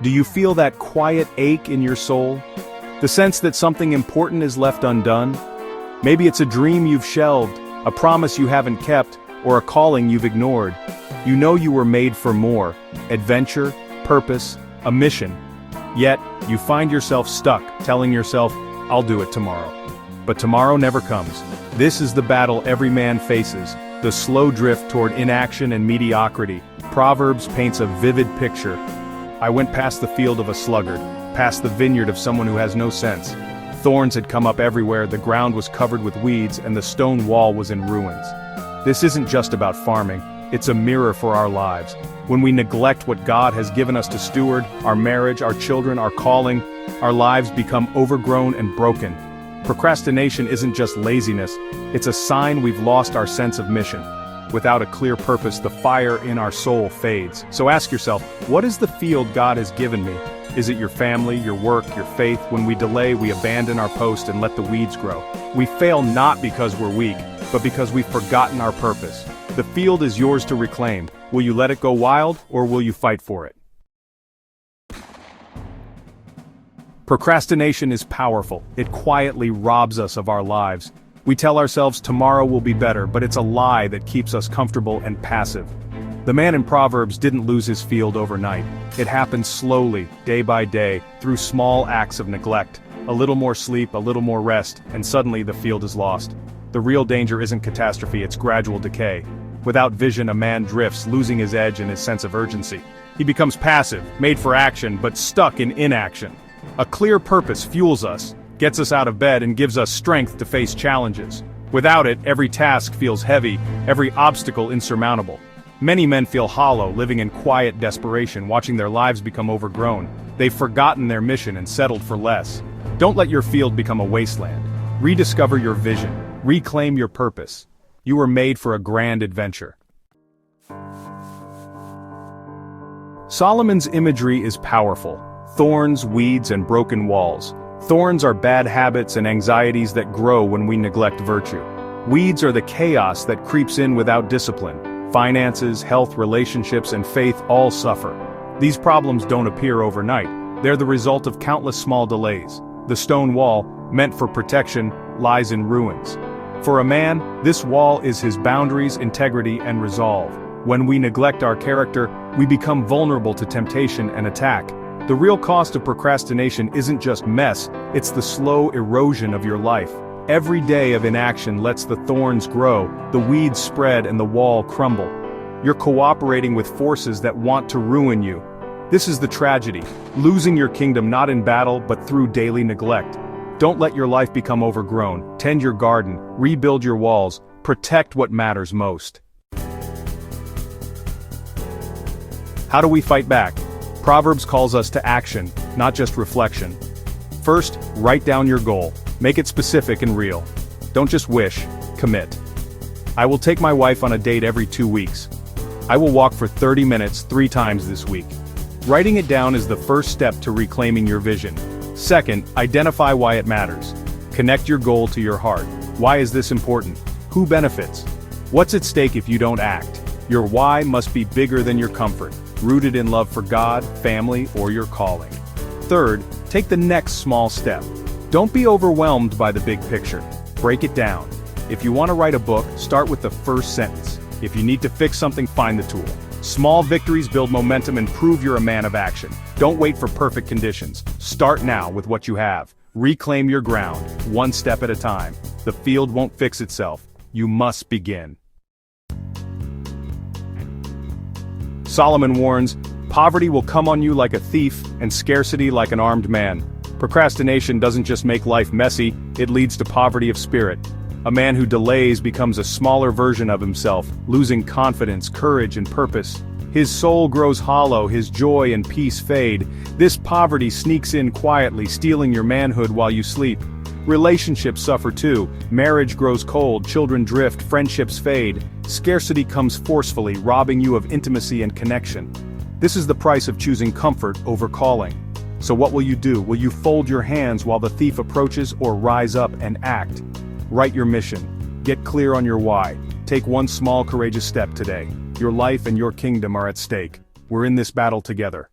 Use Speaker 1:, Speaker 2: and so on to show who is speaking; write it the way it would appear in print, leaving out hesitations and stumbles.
Speaker 1: Do you feel that quiet ache in your soul? The sense that something important is left undone? Maybe it's a dream you've shelved, a promise you haven't kept, or a calling you've ignored. You know you were made for more: adventure, purpose, a mission. Yet, you find yourself stuck, telling yourself, "I'll do it tomorrow." But tomorrow never comes. This is the battle every man faces, the slow drift toward inaction and mediocrity. Proverbs paints a vivid picture. I went past the field of a sluggard, past the vineyard of someone who has no sense. Thorns had come up everywhere, the ground was covered with weeds, and the stone wall was in ruins. This isn't just about farming, it's a mirror for our lives. When we neglect what God has given us to steward, our marriage, our children, our calling, our lives become overgrown and broken. Procrastination isn't just laziness, it's a sign we've lost our sense of mission. Without a clear purpose, the fire in our soul fades. So ask yourself, what is the field God has given me? Is it your family, your work, your faith? When we delay, we abandon our post and let the weeds grow. We fail not because we're weak, but because we've forgotten our purpose. The field is yours to reclaim. Will you let it go wild, or will you fight for it? Procrastination is powerful. It quietly robs us of our lives. We tell ourselves tomorrow will be better, but it's a lie that keeps us comfortable and passive. The man in Proverbs didn't lose his field overnight. It happened slowly, day by day, through small acts of neglect. A little more sleep, a little more rest, and suddenly the field is lost. The real danger isn't catastrophe, it's gradual decay. Without vision, a man drifts, losing his edge and his sense of urgency. He becomes passive, made for action, but stuck in inaction. A clear purpose fuels us, gets us out of bed, and gives us strength to face challenges. Without it, every task feels heavy, every obstacle insurmountable. Many men feel hollow, living in quiet desperation, watching their lives become overgrown. They've forgotten their mission and settled for less. Don't let your field become a wasteland. Rediscover your vision. Reclaim your purpose. You were made for a grand adventure. Solomon's imagery is powerful. Thorns, weeds, and broken walls. Thorns are bad habits and anxieties that grow when we neglect virtue. Weeds are the chaos that creeps in without discipline. Finances, health, relationships, and faith all suffer. These problems don't appear overnight. They're the result of countless small delays. The stone wall, meant for protection, lies in ruins. For a man, this wall is his boundaries, integrity, and resolve. When we neglect our character, we become vulnerable to temptation and attack. The real cost of procrastination isn't just mess, it's the slow erosion of your life. Every day of inaction lets the thorns grow, the weeds spread, and the wall crumble. You're cooperating with forces that want to ruin you. This is the tragedy, losing your kingdom not in battle but through daily neglect. Don't let your life become overgrown. Tend your garden, rebuild your walls, protect what matters most. How do we fight back? Proverbs calls us to action, not just reflection. First, write down your goal. Make it specific and real. Don't just wish, commit. I will take my wife on a date every 2 weeks. I will walk for 30 minutes 3 times this week. Writing it down is the first step to reclaiming your vision. Second, identify why it matters. Connect your goal to your heart. Why is this important? Who benefits? What's at stake if you don't act? Your why must be bigger than your comfort, rooted in love for God, family, or your calling. Third, take the next small step. Don't be overwhelmed by the big picture. Break it down. If you want to write a book, start with the first sentence. If you need to fix something, find the tool. Small victories build momentum and prove you're a man of action. Don't wait for perfect conditions. Start now with what you have. Reclaim your ground, one step at a time. The field won't fix itself. You must begin. Solomon warns, poverty will come on you like a thief, and scarcity like an armed man. Procrastination doesn't just make life messy, it leads to poverty of spirit. A man who delays becomes a smaller version of himself, losing confidence, courage, and purpose. His soul grows hollow, his joy and peace fade. This poverty sneaks in quietly, stealing your manhood while you sleep. Relationships suffer too. Marriage grows cold, children drift, friendships fade. Scarcity comes forcefully, robbing you of intimacy and connection. This is the price of choosing comfort over calling. So what will you do? Will you fold your hands while the thief approaches, or rise up and act? Write your mission. Get clear on your why. Take one small courageous step today. Your life and your kingdom are at stake. We're in this battle together.